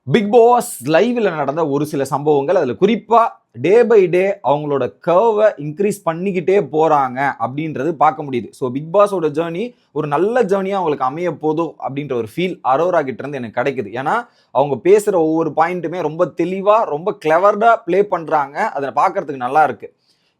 Big pass லைவ்ல நடந்த ஒரு சில சம்பவங்கள், அதுல குறிப்பா டே பை டே அவங்களோட கர்வை இன்க்ரீஸ் பண்ணிக்கிட்டே போறாங்க அப்படின்றது பார்க்க முடியுது. ஸோ பிக் பாஸோட ஜேர்னி ஒரு நல்ல ஜேர்னியா அவங்களுக்கு அமைய போதும் அப்படின்ற ஒரு ஃபீல் அரோரா கிட்ட இருந்து எனக்கு கிடைக்குது. ஏன்னா அவங்க பேசுற ஒவ்வொரு பாயிண்ட்டுமே ரொம்ப தெளிவா, ரொம்ப கிளவர்டா ப்ளே பண்றாங்க. அதை பார்க்கறதுக்கு நல்லா இருக்கு.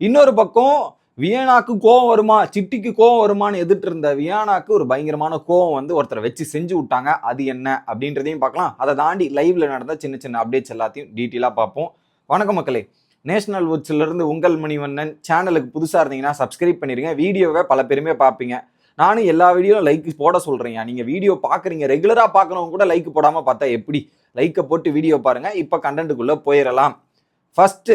இன்னொரு பக்கம் வியனாக்கு கோவம் வருமா, சிட்டிக்கு கோவம் வருமான்னு எதிர்த்து இருந்த வியானாக்கு ஒரு பயங்கரமான கோவம் வந்து ஒருத்தரை வச்சு செஞ்சு விட்டாங்க. அது என்ன அப்படின்றதையும் பார்க்கலாம். அதை தாண்டி லைவ்ல நடந்த சின்ன சின்ன அப்டேட்ஸ் எல்லாத்தையும் டீட்டெயிலாக பார்ப்போம். வணக்கம் மக்களே, நேஷனல் வுட்ஸ்ல இருந்து உங்கள் மணிவண்ணன். சேனலுக்கு புதுசா இருந்தீங்கன்னா சப்ஸ்கிரைப் பண்ணிருங்க. வீடியோவை பல பேருமே பார்ப்பீங்க. நானும் எல்லா வீடியோவும் லைக் போட சொல்றேன். நீங்க வீடியோ பாக்குறீங்க, ரெகுலரா பாக்குறவங்க கூட லைக் போடாம பார்த்தா எப்படி? லைக்கை போட்டு வீடியோ பாருங்க. இப்ப கண்டென்ட்டுக்குள்ள போயிடலாம். ஃபர்ஸ்ட்,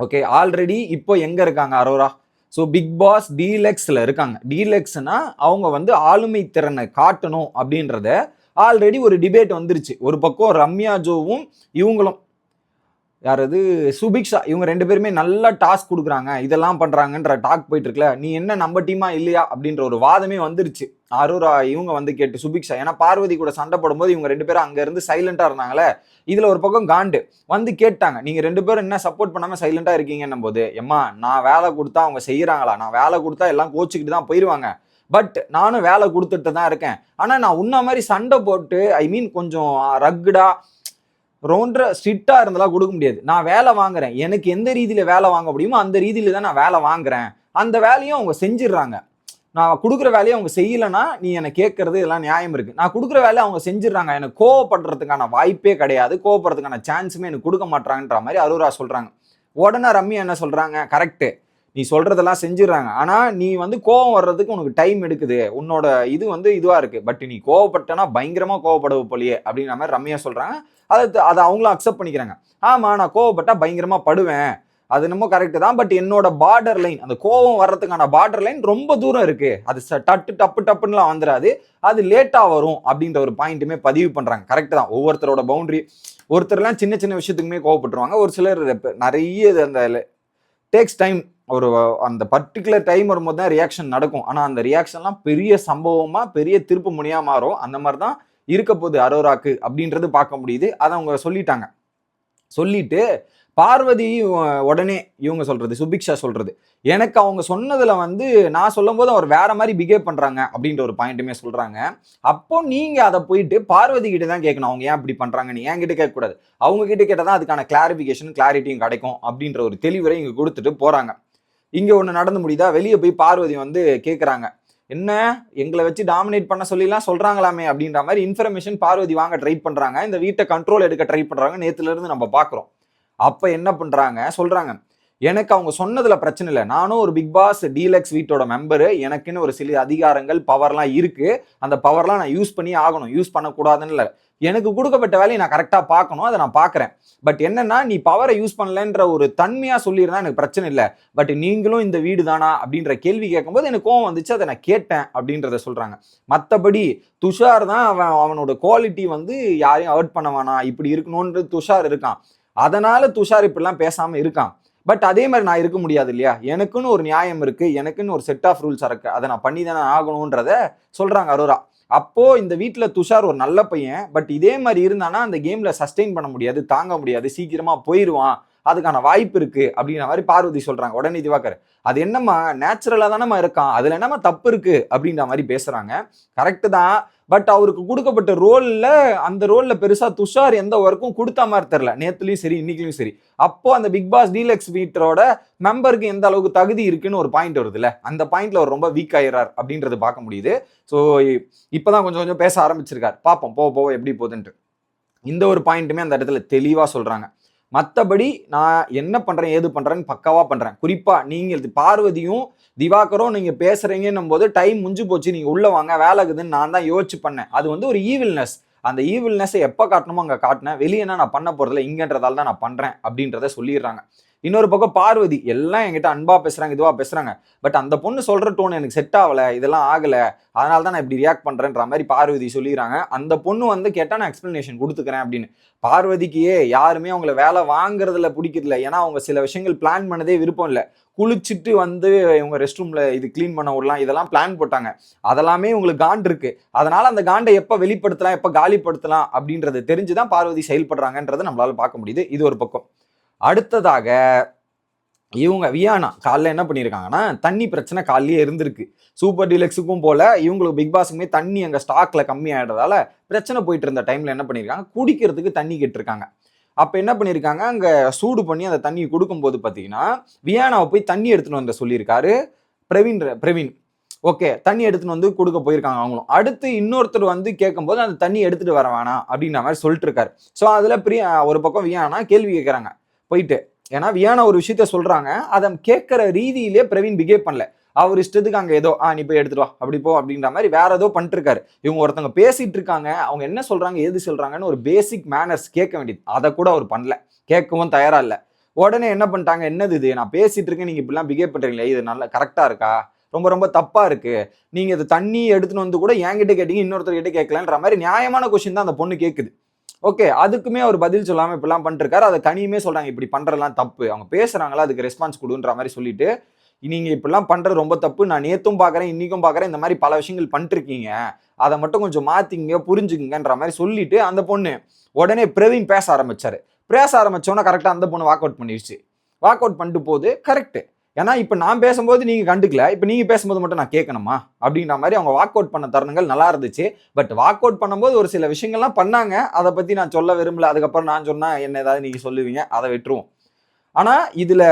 ஓகே, ஆல்ரெடி இப்போ எங்க இருக்காங்க அரோரா? ஸோ பிக் பாஸ் டீலக்ஸ்ல இருக்காங்க. டீலக்ஸ்னா அவங்க வந்து ஆளுமை திறனை காட்டணும் அப்படின்றத ஆல்ரெடி ஒரு டிபேட் வந்துருச்சு. ஒரு பக்கம் ரம்யா ஜோவும் இவங்களும் யாரது சுபிக்ஷா, இவங்க ரெண்டு பேருமே நல்லா டாஸ்க் கொடுக்குறாங்க, இதெல்லாம் பண்றாங்கன்ற டாக் போயிட்டு இருக்குல்ல, நீ என்ன நம்ம டீமா இல்லையா அப்படின்ற ஒரு வாதமே வந்துருச்சு. அரோரா இவங்க வந்து கேட்டு சுபிக்ஷா, ஏன்னா பார்வதி கூட சண்டை போடும்போது இவங்க ரெண்டு பேரும் அங்க இருந்து சைலண்டா இருந்தாங்களே, இதுல ஒரு பக்கம் காண்டு வந்து கேட்டாங்க, நீங்க ரெண்டு பேரும் என்ன சப்போர்ட் பண்ணாம சைலண்டா இருக்கீங்கன்னும் போது, எம்மா நான் வேலை கொடுத்தா அவங்க செய்யறாங்களா? நான் வேலை கொடுத்தா எல்லாம் கோச்சுக்கிட்டு தான் போயிருவாங்க. பட் நானும் வேலை கொடுத்துட்டு தான் இருக்கேன். ஆனா நான் உன்ன மாதிரி சண்டை போட்டு கொஞ்சம் ரக்குடா ரொம்ப ஸ்ட்ரிக்டா இருந்தாலும் கொடுக்க முடியாது. நான் வேலை வாங்குறேன், எனக்கு எந்த ரீதியில வேலை வாங்க முடியுமோ அந்த ரீதியில தான் நான் வேலை வாங்குறேன். அந்த வேலையும் அவங்க செஞ்சிடறாங்க. நான் கொடுக்குற வேலையை அவங்க செய்யலைன்னா நீ என்னை கேட்கறது இதெல்லாம் நியாயம் இருக்கு. நான் கொடுக்குற வேலையை அவங்க செஞ்சிடறாங்க, எனக்கு கோவப்படுறதுக்கான வாய்ப்பே கிடையாது, கோவப்படுறதுக்கான சான்ஸுமே எனக்கு கொடுக்க மாட்டாங்கன்ற மாதிரி அரோரா சொல்றாங்க. உடனே ரம்யா என்ன சொல்றாங்க, கரெக்ட், நீ சொல்றதெல்லாம் செஞ்சிடறாங்க, ஆனா நீ வந்து கோவம் வர்றதுக்கு உனக்கு டைம் எடுக்குது, உன்னோட இது வந்து இதுவா இருக்கு, பட் நீ கோவப்பட்டனா பயங்கரமா கோவப்படுவ போலியே அப்படின்ற மாதிரி ரம்யா சொல்றாங்க. அதை அவங்களும் அக்செப்ட் பண்ணிக்கிறாங்க. ஆமா, நான் கோவப்பட்டா பயங்கரமா படுவேன், அது என்னமோ கரெக்ட் தான், பட் என்னோட பார்டர் லைன், அந்த கோவம் வர்றதுக்கான பார்டர் லைன் ரொம்ப தூரம் இருக்கு, அது டப்பு டப்புன்னுலாம் வந்துடாது, அது லேட்டா வரும் அப்படின்ற ஒரு பாயிண்ட்டுமே பதிவு பண்றாங்க. கரெக்ட் தான், ஒவ்வொருத்தரோட பவுண்டரி, ஒருத்தர்லாம் சின்ன சின்ன விஷயத்துக்குமே கோவப்பட்டுருவாங்க, ஒரு சிலர் நிறைய அந்த டேக்ஸ் டைம், ஒரு அந்த பர்டிகுலர் டைம் வரும்போது தான் ரியாக்ஷன் நடக்கும். ஆனா அந்த ரியாக்ஷன்லாம் பெரிய சம்பவமா பெரிய திருப்பு முனையா மாறும். அந்த மாதிரி தான் இருக்க போகுது அரோராக்கு அப்படின்றது பார்க்க முடியுது. அதை அவங்க சொல்லிட்டாங்க. சொல்லிட்டு பார்வதி உடனே இவங்க சொல்றது, சுபிக்ஷா சொல்றது, எனக்கு அவங்க சொன்னதுல வந்து நான் சொல்லும் போது அவர் வேற மாதிரி பிஹேவ் பண்றாங்க அப்படின்ற ஒரு பாயிண்ட்டுமே சொல்றாங்க. அப்போ நீங்க அதை போயிட்டு பார்வதி கிட்ட தான் கேட்கணும், அவங்க ஏன் இப்படி பண்றாங்கன்னு. என் கிட்ட கேட்கக்கூடாது, அவங்க கிட்ட கேட்டதான் அதுக்கான கிளாரிபிகேஷன் கிளாரிட்டியும் கிடைக்கும் அப்படின்ற ஒரு தெளிவுரை இங்க கொடுத்துட்டு போறாங்க. இங்க ஒண்ணு நடந்து முடியுதா, வெளியே போய் பார்வதி வந்து கேட்கறாங்க, என்ன எங்களை வச்சு டாமினேட் பண்ண சொல்லிலாம் சொல்றாங்களாமே அப்படின்ற மாதிரி இன்ஃபர்மேஷன் பார்வதி வாங்க ட்ரை பண்றாங்க, இந்த வீட்டை கண்ட்ரோல் எடுக்க ட்ரை பண்றாங்க. நேத்துல இருந்து நம்ம பாக்குறோம். அப்ப என்ன பண்றாங்க, சொல்றாங்க, எனக்கு அவங்க சொன்னதுல பிரச்சனை இல்லை, நானும் ஒரு பிக் பாஸ் டீலக்ஸ் வீட்டோட மெம்பரு, எனக்குன்னு ஒரு சில அதிகாரங்கள் பவர்லாம் இருக்கு, அந்த பவர்லாம் நான் யூஸ் பண்ணி ஆகணும், யூஸ் பண்ணக்கூடாதுன்னு இல்லை, எனக்கு கொடுக்கப்பட்ட வேலையை நான் கரெக்டா பார்க்கணும், அதை நான் பார்க்கறேன். பட் என்னன்னா நீ பவரை யூஸ் பண்ணலன்ற ஒரு தன்மையா சொல்லியிருந்தா எனக்கு பிரச்சனை இல்லை, பட் நீங்களும் இந்த வீடு தானா அப்படின்ற கேள்வி கேட்கும்போது எனக்கு கோவம் வந்துச்சு, அதை நான் கேட்டேன் அப்படின்றத சொல்றாங்க. மற்றபடி துஷார் தான் அவனோட குவாலிட்டி வந்து யாரையும் ஹர்ட் பண்ண வேணாம், இப்படி இருக்கணும்ன்றது துஷார் இருக்கான், அதனால துஷார் இப்படிலாம் பேசாம இருக்கான். பட் அதே மாதிரி நான் இருக்க முடியாது இல்லையா, எனக்குன்னு ஒரு நியாயம் இருக்கு, எனக்குன்னு ஒரு செட் ஆஃப் ரூல்ஸ் இருக்கு, அதை நான் பண்ணி தானே ஆகணும்ன்றத சொல்றாங்க அரோரா. அப்போ இந்த வீட்டுல துஷார் ஒரு நல்ல பையன், பட் இதே மாதிரி இருந்தானா அந்த கேம்ல சஸ்டெயின் பண்ண முடியாது, தாங்க முடியாது, சீக்கிரமா போயிருவான், அதுக்கான வாய்ப்பு இருக்கு அப்படின்ற மாதிரி பார்வதி சொல்றாங்க. உடனே திவாகர், அது என்னம்மா நேச்சுரலா தானம்மா இருக்கான், அதுல என்னம்மா தப்பு இருக்கு அப்படின்ற மாதிரி பேசுறாங்க. கரெக்ட் தான், பட் அவருக்கு கொடுக்கப்பட்ட ரோல்ல அந்த ரோல்ல பெருசா துஷார் எந்த ஒர்க்கும் கொடுத்த மாதிரி தெரியல, நேத்துலயும் சரி இன்னைக்குலயும் சரி. அப்போ அந்த பிக் பாஸ் டீலக்ஸ் வீட்டரோட மெம்பருக்கு எந்த அளவுக்கு தகுதி இருக்குன்னு ஒரு பாயிண்ட் வருதுல்ல, அந்த பாயிண்ட்ல அவர் ரொம்ப வீக் ஆயிடுறார் அப்படின்றது பார்க்க முடியுது. ஸோ இப்பதான் கொஞ்சம் கொஞ்சம் பேச ஆரம்பிச்சிருக்காரு, பார்ப்போம் போக போக எப்படி போகுதுன்ட்டு. இந்த ஒரு பாயிண்ட்டுமே அந்த இடத்துல தெளிவா சொல்றாங்க. மற்றபடி நான் என்ன பண்றேன் ஏது பண்றேன்னு பக்காவா பண்றேன். குறிப்பா நீங்க பார்வதியும் திவாகரும் நீங்க பேசுறீங்கன்னும் போது டைம் முடிஞ்சு போச்சு, நீங்க உள்ள வாங்க வேலைக்குதுன்னு நான் தான் யோசிச்சு பண்ணேன். அது வந்து ஒரு ஈவில்னஸ், அந்த ஈவில்னஸை எப்போ காட்டணுமோ அங்கே காட்டினேன், வெளியேனா நான் பண்ண போறதில்ல, இங்கன்றதால தான் நான் பண்றேன் அப்படின்றத சொல்லிடுறாங்க. இன்னொரு பக்கம் பார்வதி எல்லாம் என்கிட்ட அன்பா பேசுறாங்க, இதுவா பேசுறாங்க, பட் அந்த பொண்ணு சொல்ற டோன் எனக்கு செட் ஆகல, இதெல்லாம் ஆகல, அதனால தான் நான் இப்படி ரியாக்ட் பண்றேன்ற மாதிரி பார்வதி சொல்லிடுறாங்க. அந்த பொண்ணு வந்து கேட்டா நான் எக்ஸ்பிளனேஷன் கொடுத்துக்கிறேன் அப்படின்னு. பார்வதிக்கு யாருமே அவங்கள வேலை வாங்குறதுல பிடிக்கிறதில்ல. ஏன்னா அவங்க சில விஷயங்கள் பிளான் பண்ணதே விருப்பம் இல்லை. குளிச்சுட்டு வந்து இவங்க ரெஸ்ட் ரூம்ல இது கிளீன் பண்ண விடலாம், இதெல்லாம் பிளான் போட்டாங்க. அதெல்லாமே உங்களுக்கு காண்ட் இருக்கு. அதனால அந்த காண்டை எப்ப வெளிப்படுத்தலாம், எப்ப காலிப்படுத்தலாம் அப்படின்றது தெரிஞ்சுதான் பார்வதி செயல்படுறாங்கன்றதை நம்மளால பார்க்க முடியுது. இது ஒரு பக்கம். அடுத்ததாக இவங்க வியானா காலைல என்ன பண்ணியிருக்காங்கன்னா, தண்ணி பிரச்சனை காலையே இருந்திருக்கு. சூப்பர் டீலக்ஸுக்கும் போல இவங்களுக்கு பிக் பாஸுக்குமே தண்ணி அங்கே ஸ்டாக்ல கம்மி ஆயிடுறதால பிரச்சனை போயிட்டு இருந்த டைம்ல என்ன பண்ணியிருக்காங்க, குடிக்கிறதுக்கு தண்ணி கேட்டிருக்காங்க. அப்ப என்ன பண்ணியிருக்காங்க, அங்க சூடு பண்ணி அந்த தண்ணி கொடுக்கும்போது பார்த்தீங்கன்னா வியானாவை போய் தண்ணி எடுத்துன்னு வந்து சொல்லியிருக்காரு பிரவீன். ஓகே, தண்ணி எடுத்துன்னு வந்து கொடுக்க போயிருக்காங்க அவங்களும். அடுத்து இன்னொருத்தர் வந்து கேட்கும்போது அந்த தண்ணி எடுத்துட்டு வர வேணாம் அப்படின்ற மாதிரி சொல்லிட்டு இருக்காரு. ஸோ அதுல ஒரு பக்கம் வியானா கேள்வி கேட்கறாங்க போயிட்டு. ஏன்னா வியானா ஒரு விஷயத்த சொல்றாங்க, அதை கேட்கிற ரீதியிலே பிரவீன் பிஹேவ் பண்ணல. அவர் இஷ்டத்துக்கு அங்க ஏதோ நீ போய் எடுத்துட்டு வா அப்படி போ அப்படின்ற மாதிரி வேற ஏதோ பண்ணிட்டு இருக்காரு. இவங்க ஒருத்தவங்க பேசிட்டு இருக்காங்க, அவங்க என்ன சொல்றாங்க ஏது சொல்றாங்கன்னு ஒரு பேசிக் மேனர்ஸ் கேட்க வேண்டியது, அதை கூட அவர் பண்ணல, கேட்கவும் தயாரா இல்லை. உடனே என்ன பண்ணிட்டாங்க, என்னது இது, நான் பேசிட்டு இருக்கேன், நீங்க இப்படிலாம் பிஹேவ் பண்றீங்களே, இது நல்லா கரெக்டா இருக்கா, ரொம்ப ரொம்ப தப்பா இருக்கு, நீங்க இது தண்ணி எடுத்துன்னு வந்து கூட என்கிட்ட கேட்டீங்க, இன்னொருத்தர் கிட்ட கேட்கலன்ற மாதிரி நியாயமான கொஸ்டின் தான் அந்த பொண்ணு கேட்குது. ஓகே, அதுக்குமே அவர் பதில் சொல்லாம இப்படிலாம் பண்ணிருக்காரு. அதை கனியுமே சொல்றாங்க, இப்படி பண்றதெல்லாம் தப்பு, அவங்க பேசுறாங்களா அதுக்கு ரெஸ்பான்ஸ் கொடுன்ற மாதிரி சொல்லிட்டு, நீங்க இப்படிலாம் பண்றது ரொம்ப தப்பு, நான் நேத்தும் பாக்குறேன் இன்னைக்கும் பாக்குறேன், இந்த மாதிரி பல விஷயங்கள் பண்ணிட்டு இருக்கீங்க, அதை மட்டும் கொஞ்சம் மாத்திங்க புரிஞ்சுக்குங்கன்ற மாதிரி சொல்லிட்டு அந்த பொண்ணு உடனே பிரவீன் பேச ஆரம்பிச்சோன்னா கரெக்டா அந்த பொண்ணு வாக் அவுட் பண்ணிருச்சு. வாக் அவுட் பண்ணிட்டு போது கரெக்ட். ஏன்னா இப்ப நான் பேசும்போது நீங்க கண்டுக்கல, இப்ப நீங்க பேசும்போது மட்டும் நான் கேட்கணுமா அப்படின்ற மாதிரி அவங்க வாக் அவுட் பண்ண தருணங்கள் நல்லா இருந்துச்சு. பட் வாக் அவுட் பண்ணும்போது ஒரு சில விஷயங்கள்லாம் பண்ணாங்க, அதை பத்தி நான் சொல்ல விரும்பல. அதுக்கப்புறம் நான் சொன்னா என்ன ஏதாவது நீங்க சொல்லுவீங்க, அதை விட்டுருவோம். ஆனா இதுல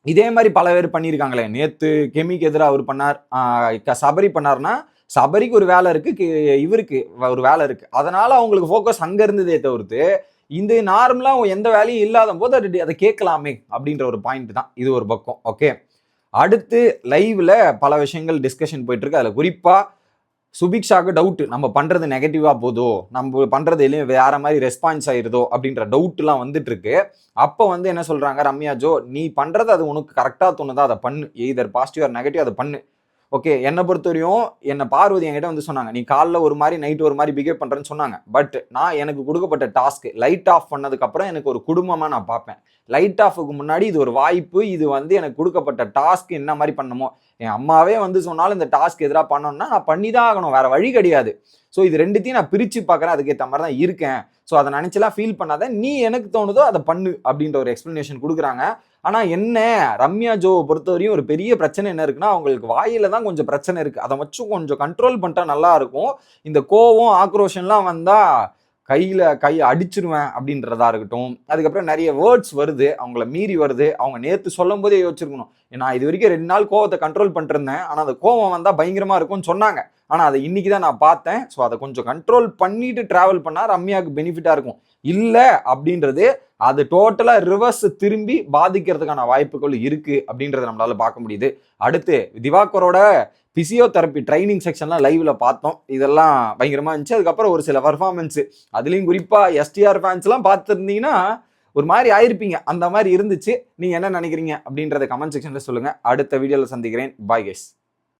இதே மாதிரி பல பேர் பண்ணியிருக்காங்களே. நேத்து கெமிக்கு எதிராக அவர் பண்ணார், சபரி பண்ணார்னா சபரிக்கு ஒரு வேலை இருக்கு, இவருக்கு ஒரு வேலை இருக்கு, அதனால அவங்களுக்கு ஃபோக்கஸ் அங்க இருந்ததே தவிர்த்து இந்த நார்மலா எந்த வேலையும் இல்லாத போது அதை கேட்கலாமே அப்படின்ற ஒரு பாயிண்ட் தான் இது ஒரு பக்கம். ஓகே, அடுத்து லைவ்ல பல விஷயங்கள் டிஸ்கஷன் போயிட்டு இருக்கு. அதுல குறிப்பா சுபிக்ஷாக்கு டவுட், நம்ம பண்றது நெகட்டிவா போதோ, நம்ம பண்றது எல்லாம் வேற மாதிரி ரெஸ்பான்ஸ் ஆயிருதோ அப்படின்ற டவுட் எல்லாம் வந்துட்டு இருக்கு. அப்போ வந்து என்ன சொல்றாங்க, ரம்யா ஜோ நீ பண்றது அது உனக்கு கரெக்டா தோணுதா அதை பண்ணு, எய்தர் பாசிட்டிவ் ஆர் நெகட்டிவ் அதை பண்ணு. ஓகே, என்னை பொறுத்தவரையும் என்ன பார்வதி என்கிட்ட வந்து சொன்னாங்க, நீ காலைல ஒரு மாதிரி நைட் ஒரு மாதிரி பிஹேவ் பண்றேன்னு சொன்னாங்க. பட் நான் எனக்கு கொடுக்கப்பட்ட டாஸ்க் லைட் ஆஃப் பண்ணதுக்கு அப்புறம் எனக்கு ஒரு குடும்பமா நான் பார்ப்பேன். லைட் ஆஃபுக்கு முன்னாடி இது ஒரு வாய்ப்பு, இது வந்து எனக்கு கொடுக்கப்பட்ட டாஸ்க் என்ன மாதிரி பண்ணணுமோ, என் அம்மாவே வந்து சொன்னாலும் இந்த டாஸ்க் எதிராக பண்ணணும்னா நான் பண்ணி தான் ஆகணும், வேற வழி கிடையாது. ஸோ இது ரெண்டுத்தையும் நான் பிரிச்சு பார்க்குறேன், அதுக்கேற்ற மாதிரி தான் இருக்கேன். ஸோ அதை நினைச்சலாம் ஃபீல் பண்ணாத, நீ எனக்கு தோணுதோ அதை பண்ணு அப்படின்ற ஒரு எக்ஸ்பிளனேஷன் கொடுக்குறாங்க. ஆனா என்ன, ரம்யா ஜோவை பொறுத்தவரையும் ஒரு பெரிய பிரச்சனை என்ன இருக்குன்னா, அவங்களுக்கு வாயில தான் கொஞ்சம் பிரச்சனை இருக்கு. அதை வச்சு கொஞ்சம் கண்ட்ரோல் பண்ணிட்டா நல்லா இருக்கும். இந்த கோவம் ஆக்ரோஷன்லாம் வந்தா கை அடிச்சிருவேன் அப்படின்றதா இருக்கட்டும். அதுக்கப்புறம் நிறைய வேர்ட்ஸ் வருது, அவங்கள மீறி வருது. அவங்க நேத்து சொல்லும் போதே யோசிச்சிருக்கணும், நான் இது வரைக்கும் 2 நாள் கோவத்தை கண்ட்ரோல் பண்ணிட்டு இருந்தேன், ஆனா அந்த கோவம் வந்தா பயங்கரமா இருக்கும்னு சொன்னாங்க. ஆனா அதை இன்னைக்கு தான் நான் பார்த்தேன். ஸோ அதை கொஞ்சம் கண்ட்ரோல் பண்ணிட்டு டிராவல் பண்ணா ரம்யாவுக்கு பெனிஃபிட்டா இருக்கும். இல்ல அப்படின்றது அது டோட்டலா ரிவர்ஸ் திரும்பி பாதிக்கிறதுக்கான வாய்ப்புகள் இருக்கு அப்படின்றத நம்மளால பார்க்க முடியுது. அடுத்து திவாகரோட பிசியோதெரப்பி ட்ரைனிங் செக்ஷன்லாம் லைவ்ல பார்த்தோம், இதெல்லாம் பயங்கரமா இருந்துச்சு. அதுக்கப்புறம் ஒரு சில பர்ஃபார்மன்ஸ், அதுலயும் குறிப்பா எஸ்டிஆர் ஃபேன்ஸ் எல்லாம் பார்த்துருந்தீங்கன்னா ஒரு மாதிரி ஆயிருப்பீங்க, அந்த மாதிரி இருந்துச்சு. நீங்க என்ன நினைக்கிறீங்க அப்படின்றத கமெண்ட் செக்ஷன்ல சொல்லுங்க. அடுத்த வீடியோல சந்திக்கிறேன். Bye guys.